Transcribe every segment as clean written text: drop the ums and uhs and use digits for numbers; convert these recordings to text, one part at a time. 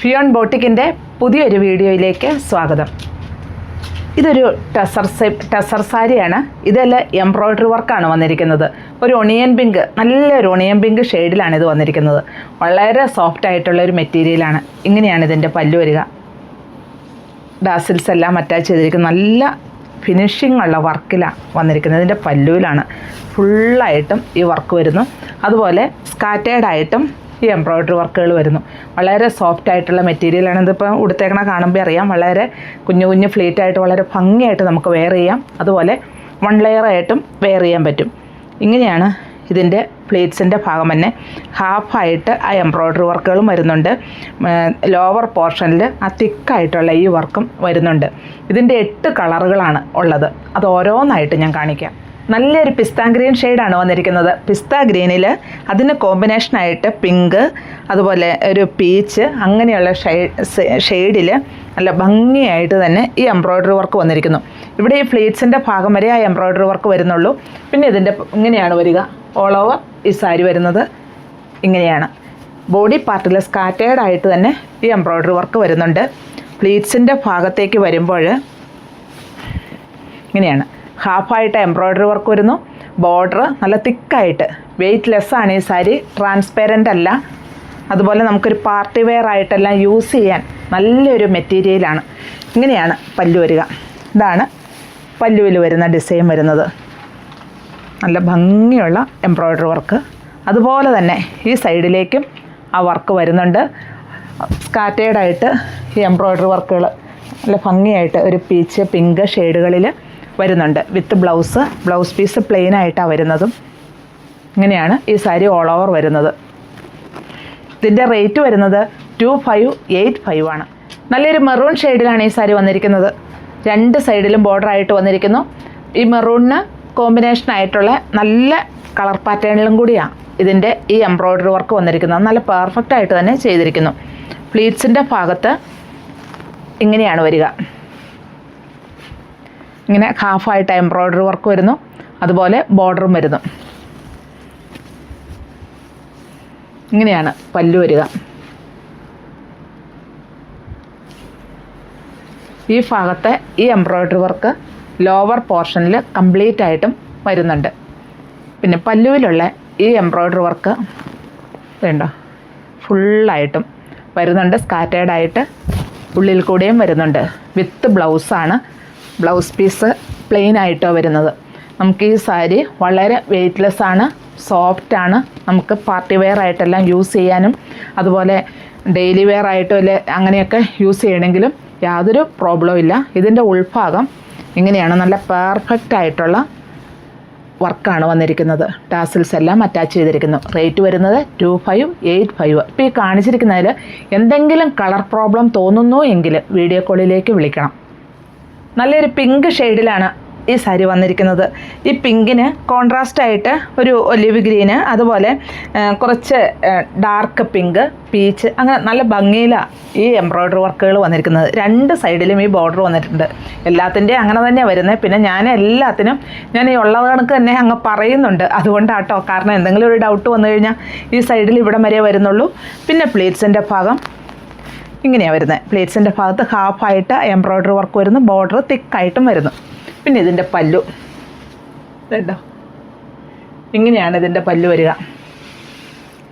ഫിയോൺ ബോട്ടിക്കിൻ്റെ പുതിയൊരു വീഡിയോയിലേക്ക് സ്വാഗതം. ഇതൊരു ടസർ സാരിയാണ്. ഇതെല്ലാം എംബ്രോയ്ഡറി വർക്കാണ് വന്നിരിക്കുന്നത്. ഒരു ഒണിയൻ പിങ്ക്, നല്ലൊരു ഒണിയൻ പിങ്ക് ഷെയ്ഡിലാണ് ഇത് വന്നിരിക്കുന്നത്. വളരെ സോഫ്റ്റ് ആയിട്ടുള്ള ഒരു മെറ്റീരിയലാണ്. ഇങ്ങനെയാണ് ഇതിൻ്റെ പല്ലു വരിക. ഡാസിൽസ് എല്ലാം അറ്റാച്ച് ചെയ്തിരിക്കുന്നത് നല്ല ഫിനിഷിംഗ് ഉള്ള വർക്കിലാണ് വന്നിരിക്കുന്നത്. ഇതിൻ്റെ പല്ലുവിലാണ് ഫുള്ളായിട്ടും ഈ വർക്ക് വരുന്നു. അതുപോലെ സ്കാറ്റേഡായിട്ടും ഈ എംബ്രോയ്ഡറി വർക്കുകൾ വരുന്നു. വളരെ സോഫ്റ്റ് ആയിട്ടുള്ള മെറ്റീരിയലാണ്. ഇതിപ്പോൾ ഉടുത്തേക്കണ കാണുമ്പോൾ അറിയാം. വളരെ കുഞ്ഞു കുഞ്ഞു ഫ്ലീറ്റായിട്ട് വളരെ ഭംഗിയായിട്ട് നമുക്ക് വെയർ ചെയ്യാം. അതുപോലെ വൺ ലെയറായിട്ടും വെയർ ചെയ്യാൻ പറ്റും. ഇങ്ങനെയാണ് ഇതിൻ്റെ പ്ലീറ്റ്സിൻ്റെ ഭാഗം തന്നെ. ഹാഫായിട്ട് ആ എംബ്രോയ്ഡറി വർക്കുകളും വരുന്നുണ്ട്. ലോവർ പോർഷനിൽ ആ തിക്കായിട്ടുള്ള ഈ വർക്കും വരുന്നുണ്ട്. ഇതിൻ്റെ 8 കളറുകളാണ് ഉള്ളത്. അത് ഓരോന്നായിട്ട് ഞാൻ കാണിക്കാം. നല്ലൊരു പിസ്ത ഗ്രീൻ ഷെയ്ഡാണ് വന്നിരിക്കുന്നത്. പിസ്ത ഗ്രീനിൽ അതിന് കോമ്പിനേഷനായിട്ട് പിങ്ക്, അതുപോലെ ഒരു പീച്ച്, അങ്ങനെയുള്ള ഷെയ്ഡിൽ നല്ല ഭംഗിയായിട്ട് തന്നെ ഈ എംബ്രോയ്ഡറി വർക്ക് വന്നിരിക്കുന്നു. ഇവിടെ ഈ ഫ്ലീറ്റ്സിൻ്റെ ഭാഗം വരെ ആ എംബ്രോയ്ഡറി വർക്ക് വരുന്നുള്ളൂ. പിന്നെ ഇതിൻ്റെ ഇങ്ങനെയാണ് വരിക. ഓൾ ഓവർ ഈ സാരി വരുന്നത് ഇങ്ങനെയാണ്. ബോഡി പാർട്ടിൽ സ്കാറ്റേഡായിട്ട് തന്നെ ഈ എംബ്രോയ്ഡറി വർക്ക് വരുന്നുണ്ട്. ഫ്ലീറ്റ്സിൻ്റെ ഭാഗത്തേക്ക് വരുമ്പോൾ ഇങ്ങനെയാണ്. ഹാഫായിട്ട് എംബ്രോയ്ഡറി വർക്ക് വരുന്നു. ബോർഡർ നല്ല തിക്കായിട്ട്, വെയ്റ്റ് ലെസ്സാണ് ഈ സാരി, ട്രാൻസ്പെറൻ്റ് അല്ല. അതുപോലെ നമുക്കൊരു പാർട്ടി വെയർ ആയിട്ടെല്ലാം യൂസ് ചെയ്യാൻ നല്ലൊരു മെറ്റീരിയലാണ്. ഇങ്ങനെയാണ് പല്ലു വരിക. ഇതാണ് പല്ലുവിൽ വരുന്ന ഡിസൈൻ വരുന്നത്. നല്ല ഭംഗിയുള്ള എംബ്രോയ്ഡറി വർക്ക്. അതുപോലെ തന്നെ ഈ സൈഡിലേക്കും ആ വർക്ക് വരുന്നുണ്ട്. സ്കാറ്റേഡായിട്ട് ഈ എംബ്രോയ്ഡറി വർക്കുകൾ നല്ല ഭംഗിയായിട്ട് ഒരു പീച്ച്, പിങ്ക് ഷെയ്ഡുകളിൽ വരുന്നുണ്ട്. വിത്ത് ബ്ലൗസ് പീസ് പ്ലെയിൻ ആയിട്ടാണ് വരുന്നതും. ഇങ്ങനെയാണ് ഈ സാരി ഓൾ ഓവർ വരുന്നത്. ഇതിൻ്റെ റേറ്റ് വരുന്നത് 2585 ആണ്. നല്ലൊരു മെറൂൺ ഷെയ്ഡിലാണ് ഈ സാരി വന്നിരിക്കുന്നത്. 2 സൈഡിലും ബോർഡർ ആയിട്ട് വന്നിരിക്കുന്നു. ഈ മെറൂണിന് കോമ്പിനേഷൻ ആയിട്ടുള്ള നല്ല കളർ പാറ്റേണിലും കൂടിയാണ് ഇതിൻ്റെ ഈ എംബ്രോയ്ഡറി വർക്ക് വന്നിരിക്കുന്നത്. നല്ല പെർഫെക്റ്റ് ആയിട്ട് തന്നെ ചെയ്തിരിക്കുന്നു. പ്ലീറ്റ്സിൻ്റെ ഭാഗത്ത് ഇങ്ങനെയാണ് വരിക. ഇങ്ങനെ ഹാഫായിട്ട് എംബ്രോയ്ഡറി വർക്ക് വരുന്നു. അതുപോലെ ബോർഡറും വരുന്നു. ഇങ്ങനെയാണ് പല്ലു വരിക. ഈ ഭാഗത്തെ ഈ എംബ്രോയ്ഡറി വർക്ക് ലോവർ പോർഷനിൽ കംപ്ലീറ്റ് ആയിട്ടും വരുന്നുണ്ട്. പിന്നെ പല്ലുവിലുള്ള ഈ എംബ്രോയ്ഡറി വർക്ക് ഇതുണ്ടോ, ഫുള്ളായിട്ടും വരുന്നുണ്ട്. സ്കാറ്റേഡായിട്ട് ഉള്ളിൽ കൂടെയും വരുന്നുണ്ട്. വിത്ത് ബ്ലൗസാണ്. ബ്ലൗസ് പീസ് പ്ലെയിൻ ആയിട്ടോ വരുന്നത്. നമുക്ക് ഈ സാരി വളരെ വെയ്റ്റ്ലെസ് ആണ്, സോഫ്റ്റാണ്. നമുക്ക് പാർട്ടി വെയർ ആയിട്ടെല്ലാം യൂസ് ചെയ്യാനും അതുപോലെ ഡെയിലി വെയർ ആയിട്ടോ അങ്ങനെയൊക്കെ യൂസ് ചെയ്യണമെങ്കിലും യാതൊരു പ്രോബ്ലവും ഇല്ല. ഇതിൻ്റെ ഉൾഭാഗം ഇങ്ങനെയാണ്. നല്ല പെർഫെക്റ്റ് ആയിട്ടുള്ള വർക്കാണ് വന്നിരിക്കുന്നത്. ടാസിൽസ് എല്ലാം അറ്റാച്ച് ചെയ്തിരിക്കുന്നു. റേറ്റ് വരുന്നത് 2585. ഇപ്പോൾ ഈ കാണിച്ചിരിക്കുന്നതിൽ എന്തെങ്കിലും കളർ പ്രോബ്ലം തോന്നുന്നു എങ്കിൽ വീഡിയോ കോളിലേക്ക് വിളിക്കണം. നല്ലൊരു പിങ്ക് ഷെയ്ഡിലാണ് ഈ സാരി വന്നിരിക്കുന്നത്. ഈ പിങ്കിന് കോൺട്രാസ്റ്റായിട്ട് ഒരു ഒലിവ് ഗ്രീന്, അതുപോലെ കുറച്ച് ഡാർക്ക് പിങ്ക്, പീച്ച്, അങ്ങനെ നല്ല ഭംഗിയിലാണ് ഈ എംബ്രോയ്ഡറി വർക്കുകൾ വന്നിരിക്കുന്നത്. 2 സൈഡിലും ഈ ബോർഡർ വന്നിട്ടുണ്ട്. എല്ലാത്തിൻ്റെയും അങ്ങനെ തന്നെയാണ് വരുന്നത്. പിന്നെ ഞാൻ ഈ ഉള്ള കണക്ക് തന്നെ അങ്ങ് പറയുന്നുണ്ട്. അതുകൊണ്ടാട്ടോ, കാരണം എന്തെങ്കിലും ഒരു ഡൗട്ട് വന്നു കഴിഞ്ഞാൽ ഈ സൈഡിൽ ഇവിടം വരെ വരുന്നുള്ളൂ. പിന്നെ പ്ലീറ്റ്സിൻ്റെ ഭാഗം ഇങ്ങനെയാണ് വരുന്നത്. പ്ലേറ്റ്സിൻ്റെ ഭാഗത്ത് ഹാഫായിട്ട് എംബ്രോയ്ഡറി വർക്ക് വരുന്നു. ബോർഡർ തിക്കായിട്ടും വരുന്നു. പിന്നെ ഇതിൻ്റെ പല്ലു കേട്ടോ, ഇങ്ങനെയാണ് ഇതിൻ്റെ പല്ലു വരിക.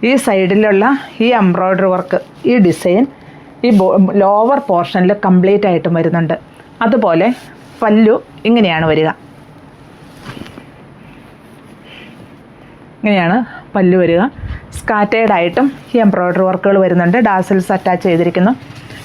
ഈ സൈഡിലുള്ള ഈ എംബ്രോയ്ഡറി വർക്ക്, ഈ ഡിസൈൻ ഈ ലോവർ പോർഷനിൽ കംപ്ലീറ്റ് ആയിട്ടും വരുന്നുണ്ട്. അതുപോലെ പല്ലു ഇങ്ങനെയാണ് വരിക. ഇങ്ങനെയാണ് പല്ലു വരിക. സ്കാറ്റേഡായിട്ടും ഈ എംബ്രോയ്ഡറി വർക്കുകൾ വരുന്നുണ്ട്. ഡാസിൽസ് അറ്റാച്ച് ചെയ്തിരിക്കുന്നു.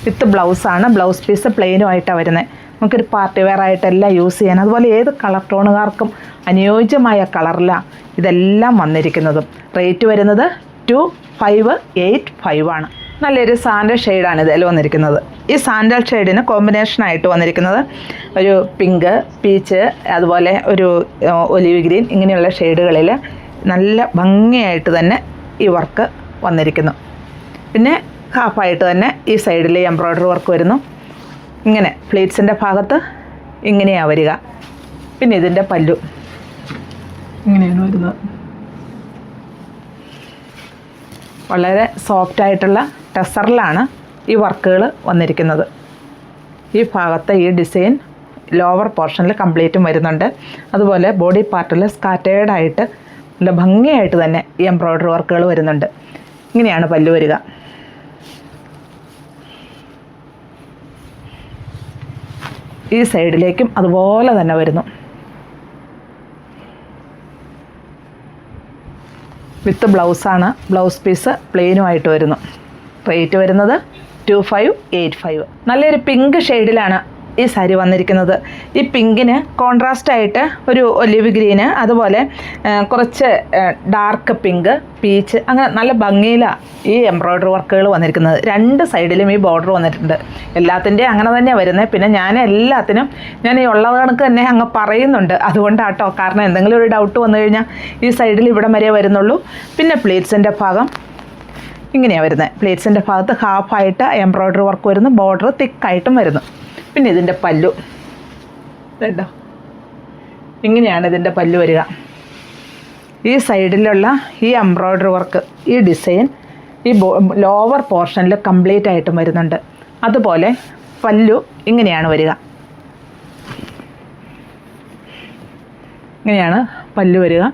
വിത്ത് ബ്ലൗസാണ്. ബ്ലൗസ് പീസ് പ്ലെയിനുമായിട്ടാണ് വരുന്നത്. നമുക്കൊരു പാർട്ടി വെയർ ആയിട്ടെല്ലാം യൂസ് ചെയ്യാൻ, അതുപോലെ ഏത് കളർ ടോണുകാർക്കും അനുയോജ്യമായ കളറിലാണ് ഇതെല്ലാം വന്നിരിക്കുന്നതും. റേറ്റ് വരുന്നത് 2585 ആണ്. നല്ലൊരു സാൻഡൽ ഷെയ്ഡാണ് ഇതിൽ വന്നിരിക്കുന്നത്. ഈ സാൻഡൽ ഷെയ്ഡിന് കോമ്പിനേഷനായിട്ട് വന്നിരിക്കുന്നത് ഒരു പിങ്ക്, പീച്ച്, അതുപോലെ ഒരു ഒലിവ് ഗ്രീൻ, ഇങ്ങനെയുള്ള ഷെയ്ഡുകളിൽ നല്ല ഭംഗിയായിട്ട് തന്നെ ഈ വർക്ക് വന്നിരിക്കുന്നു. പിന്നെ ഹാഫായിട്ട് തന്നെ ഈ സൈഡിൽ എംബ്രോയ്ഡറി വർക്ക് വരുന്നു. ഇങ്ങനെ പ്ലീറ്റ്സിൻ്റെ ഭാഗത്ത് ഇങ്ങനെയാണ് വരിക. പിന്നെ ഇതിൻ്റെ പല്ലു ഇങ്ങനെയാണ് വരുന്നത്. വളരെ സോഫ്റ്റായിട്ടുള്ള ടസറിലാണ് ഈ വർക്കുകൾ വന്നിരിക്കുന്നത്. ഈ ഭാഗത്തെ ഈ ഡിസൈൻ ലോവർ പോർഷനിൽ കംപ്ലീറ്റും വരുന്നുണ്ട്. അതുപോലെ ബോഡി പാർട്ടിൽ സ്കാറ്റേർഡായിട്ട് നല്ല ഭംഗിയായിട്ട് തന്നെ ഈ എംബ്രോയ്ഡറി വർക്കുകൾ വരുന്നുണ്ട്. ഇങ്ങനെയാണ് പല്ലു വരിക. ഈ സൈഡിലേക്കും അതുപോലെ തന്നെ വരുന്നു. വിത്ത് ബ്ലൗസാണ്. ബ്ലൗസ് പീസ് പ്ലെയിനുമായിട്ട് വരുന്നു. റേറ്റ് വരുന്നത് 2585. നല്ലൊരു പിങ്ക് ഷെയ്ഡിലാണ് ഈ സാരി വന്നിരിക്കുന്നത്. ഈ പിങ്കിന് കോൺട്രാസ്റ്റായിട്ട് ഒരു ഒലിവ് ഗ്രീന്, അതുപോലെ കുറച്ച് ഡാർക്ക് പിങ്ക്, പീച്ച്, അങ്ങനെ നല്ല ഭംഗിയിലാണ് ഈ എംബ്രോയ്ഡറി വർക്കുകൾ വന്നിരിക്കുന്നത്. രണ്ട് സൈഡിലും ഈ ബോർഡർ വന്നിട്ടുണ്ട്. എല്ലാത്തിൻ്റെയും അങ്ങനെ തന്നെയാണ് വരുന്നത്. പിന്നെ ഞാൻ എല്ലാത്തിനും ഞാൻ ഈ ഉള്ളത് കണക്ക് തന്നെ അങ്ങ് പറയുന്നുണ്ട്. അതുകൊണ്ടാട്ടോ, കാരണം എന്തെങ്കിലും ഒരു ഡൗട്ട് വന്നു കഴിഞ്ഞാൽ ഈ സൈഡിൽ ഇവിടം വരെ വരുന്നുള്ളൂ. പിന്നെ പ്ലീറ്റ്സിൻ്റെ ഭാഗം ഇങ്ങനെയാണ് വരുന്നത്. പ്ലീറ്റ്സിൻ്റെ ഭാഗത്ത് ഹാഫായിട്ട് എംബ്രോയ്ഡറി വർക്ക് വരുന്നു. ബോർഡർ തിക്കായിട്ടും വരുന്നു. പിന്നെ ഇതിൻ്റെ പല്ലു കേട്ടോ, ഇങ്ങനെയാണ് ഇതിൻ്റെ പല്ലു വരിക. ഈ സൈഡിലുള്ള ഈ എംബ്രോയ്ഡറി വർക്ക്, ഈ ഡിസൈൻ ഈ ലോവർ പോർഷനിൽ കംപ്ലീറ്റ് ആയിട്ടും വരുന്നുണ്ട്. അതുപോലെ പല്ലു ഇങ്ങനെയാണ് വരിക. ഇങ്ങനെയാണ് പല്ലു വരിക.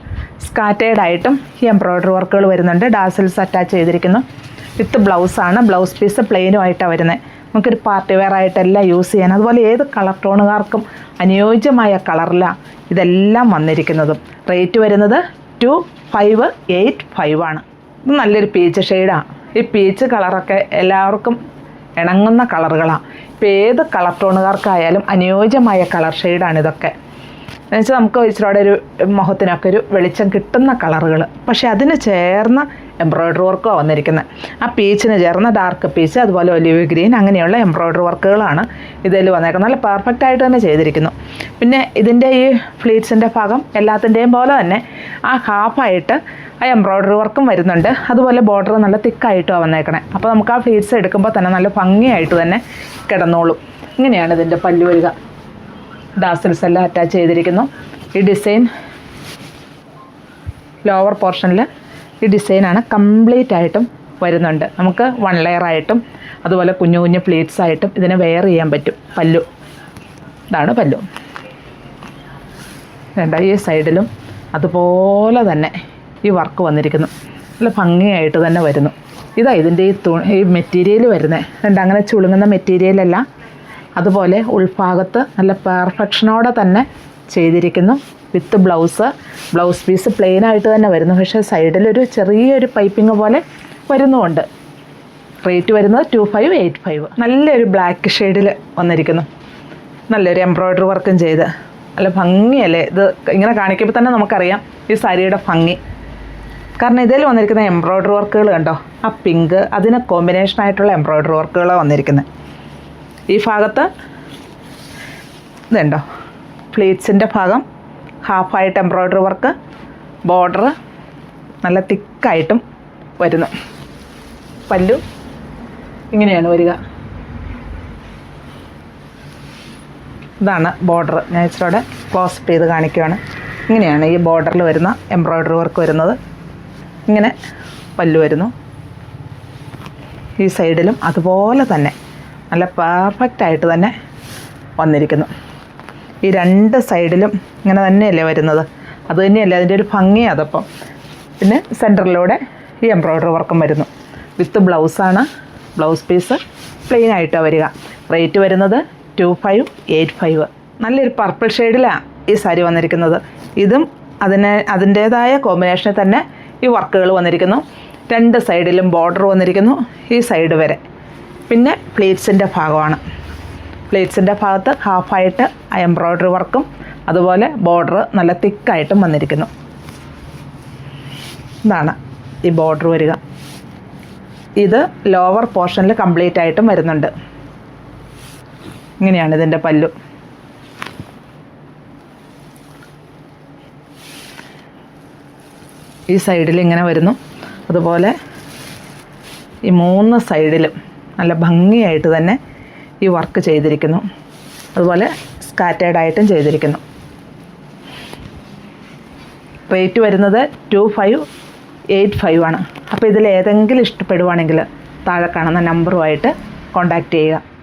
സ്കാറ്റേർഡായിട്ടും ഈ എംബ്രോയ്ഡറി വർക്കുകൾ വരുന്നുണ്ട്. ഡാസൽസ് അറ്റാച്ച് ചെയ്തിരിക്കുന്നു. വിത്ത് ബ്ലൗസാണ്. ബ്ലൗസ് പീസ് പ്ലെയിനുമായിട്ടാണ് വരുന്നത്. നമുക്കൊരു പാർട്ടി വെയർ ആയിട്ടെല്ലാം യൂസ് ചെയ്യാൻ, അതുപോലെ ഏത് കളർ ടോണുകാർക്കും അനുയോജ്യമായ കളറിലാണ് ഇതെല്ലാം വന്നിരിക്കുന്നതും. റേറ്റ് വരുന്നത് 2585 ആണ്. ഇത് നല്ലൊരു പീച്ച് ഷെയ്ഡാണ്. ഈ പീച്ച് കളറൊക്കെ എല്ലാവർക്കും ഇണങ്ങുന്ന കളറുകളാണ്. ഇപ്പോൾ ഏത് കളർ ടോണുകാർക്കായാലും അനുയോജ്യമായ കളർ ഷെയ്ഡാണ് ഇതൊക്കെ. എന്നുവെച്ചാൽ നമുക്ക് ഇച്ചിരിയുടെ ഒരു മുഖത്തിനൊക്കെ ഒരു വെളിച്ചം കിട്ടുന്ന കളറുകൾ. പക്ഷേ അതിന് ചേർന്ന എംബ്രോയ്ഡറി വർക്കാണ് വന്നിരിക്കുന്നത്. ആ പീച്ചിന് ചേർന്ന ഡാർക്ക് പീച്ച്, അതുപോലെ ഒലിവ് ഗ്രീൻ, അങ്ങനെയുള്ള എംബ്രോയ്ഡറി വർക്കുകളാണ് ഇതിൽ വന്നേക്കുന്നത്. നല്ല പെർഫെക്റ്റ് ആയിട്ട് തന്നെ ചെയ്തിരിക്കുന്നു. പിന്നെ ഇതിൻ്റെ ഈ ഫ്ലീറ്റ്സിൻ്റെ ഭാഗം എല്ലാത്തിൻ്റെയും പോലെ തന്നെ ആ ഹാഫായിട്ട് ആ എംബ്രോയ്ഡറി വർക്കും വരുന്നുണ്ട്. അതുപോലെ ബോർഡർ നല്ല തിക്കായിട്ടുമാണ് വന്നേക്കണേ. അപ്പോൾ നമുക്ക് ആ ഫ്ലീറ്റ്സ് എടുക്കുമ്പോൾ തന്നെ നല്ല ഭംഗിയായിട്ട് തന്നെ കിടന്നോളും. ഇങ്ങനെയാണ് ഇതിൻ്റെ പല്ലു വരിക. ഡാസൽസ് എല്ലാം അറ്റാച്ച് ചെയ്തിരിക്കുന്നു. ഈ ഡിസൈൻ ലോവർ പോർഷനിൽ ഈ ഡിസൈനാണ് കംപ്ലീറ്റ് ആയിട്ടും വരുന്നുണ്ട്. നമുക്ക് 1 ലെയറായിട്ടും അതുപോലെ കുഞ്ഞു കുഞ്ഞു പ്ലീറ്റ്സ് ആയിട്ടും ഇതിനെ വെയർ ചെയ്യാൻ പറ്റും. പല്ലു ഇതാണ് പല്ലു. വേണ്ട ഈ സൈഡിലും അതുപോലെ തന്നെ ഈ വർക്ക് വന്നിരിക്കുന്നു. നല്ല ഭംഗിയായിട്ട് തന്നെ വരുന്നു. ഇതാ ഇതിൻ്റെ ഈ മെറ്റീരിയൽ വരുന്നത്. വേണ്ട അങ്ങനെ ചുളുങ്ങുന്ന മെറ്റീരിയലല്ല. അതുപോലെ ഉൾഭാഗത്ത് നല്ല പെർഫെക്ഷനോടെ തന്നെ ചെയ്തിരിക്കുന്നു. വിത്ത് ബ്ലൗസ് പീസ് പ്ലെയിനായിട്ട് തന്നെ വരുന്നു. പക്ഷേ സൈഡിലൊരു ചെറിയൊരു പൈപ്പിംഗ് പോലെ വരുന്നുമുണ്ട്. റേറ്റ് വരുന്നത് 2585. നല്ലൊരു ബ്ലാക്ക് ഷെയ്ഡിൽ വന്നിരിക്കുന്നു. നല്ലൊരു എംബ്രോയ്ഡറി വർക്കും ചെയ്ത് നല്ല ഭംഗിയല്ലേ. ഇത് ഇങ്ങനെ കാണിക്കുമ്പോൾ തന്നെ നമുക്കറിയാം ഈ സാരിയുടെ ഭംഗി. കാരണം ഇതിൽ വന്നിരിക്കുന്ന എംബ്രോയ്ഡറി വർക്കുകൾ കണ്ടോ, ആ പിങ്ക് അതിന് കോമ്പിനേഷനായിട്ടുള്ള എംബ്രോയ്ഡറി വർക്കുകളാണ് വന്നിരിക്കുന്നത്. ഈ ഭാഗത്ത് ഇതുണ്ടോ, പ്ലീറ്റ്സിൻ്റെ ഭാഗം ഹാഫായിട്ട് എംബ്രോയ്ഡറി വർക്ക്, ബോർഡർ നല്ല തിക്കായിട്ടും വരുന്നു. പല്ലു ഇങ്ങനെയാണ് വരിക. ഇതാണ് ബോർഡർ. ഞാൻ ഇച്ചിരിയുടെ ക്ലോസപ്പ് ചെയ്ത് കാണിക്കുകയാണ്. ഇങ്ങനെയാണ് ഈ ബോർഡറിൽ വരുന്ന എംബ്രോയ്ഡറി വർക്ക് വരുന്നത്. ഇങ്ങനെ പല്ലു വരുന്നു. ഈ സൈഡിലും അതുപോലെ തന്നെ നല്ല പെർഫെക്റ്റായിട്ട് തന്നെ വന്നിരിക്കുന്നു. ഈ രണ്ട് സൈഡിലും ഇങ്ങനെ തന്നെയല്ലേ വരുന്നത്. അത് തന്നെയല്ലേ അതിൻ്റെ ഒരു ഭംഗി. അതപ്പം പിന്നെ സെൻറ്ററിലൂടെ ഈ എംബ്രോയ്ഡറി വർക്കും വരുന്നു. വിത്ത് ബ്ലൗസാണ്. ബ്ലൗസ് പീസ് പ്ലെയിനായിട്ടാണ് വരിക. റേറ്റ് വരുന്നത് 2585. നല്ലൊരു പർപ്പിൾ ഷെയ്ഡിലാണ് ഈ സാരി വന്നിരിക്കുന്നത്. ഇതും അതിൻ്റേതായ കോമ്പിനേഷനിൽ തന്നെ ഈ വർക്കുകൾ വന്നിരിക്കുന്നു. രണ്ട് സൈഡിലും ബോർഡർ വന്നിരിക്കുന്നു ഈ സൈഡ് വരെ. പിന്നെ പ്ലീറ്റ്സിൻ്റെ ഭാഗമാണ്. പ്ലീറ്റ്സിൻ്റെ ഭാഗത്ത് ഹാഫായിട്ട് എംബ്രോയ്ഡറി വർക്കും അതുപോലെ ബോർഡർ നല്ല തിക്കായിട്ടും വന്നിരിക്കുന്നു. ഇതാണ് ഈ ബോർഡർ വരിക. ഇത് ലോവർ പോർഷനിൽ കംപ്ലീറ്റ് ആയിട്ടും വരുന്നുണ്ട്. ഇങ്ങനെയാണ് ഇതിൻ്റെ പല്ലു. ഈ സൈഡിൽ ഇങ്ങനെ വരുന്നു. അതുപോലെ ഈ 3 സൈഡിലും നല്ല ഭംഗിയായിട്ട് തന്നെ ഈ വർക്ക് ചെയ്തിരിക്കുന്നു. അതുപോലെ സ്കാറ്റേർഡായിട്ടും ചെയ്തിരിക്കുന്നു. റേറ്റ് വരുന്നത് 2585 ആണ്. അപ്പോൾ ഇതിൽ ഏതെങ്കിലും ഇഷ്ടപ്പെടുവാണെങ്കിൽ താഴെ കാണുന്ന നമ്പറുമായിട്ട് കോൺടാക്റ്റ് ചെയ്യുക.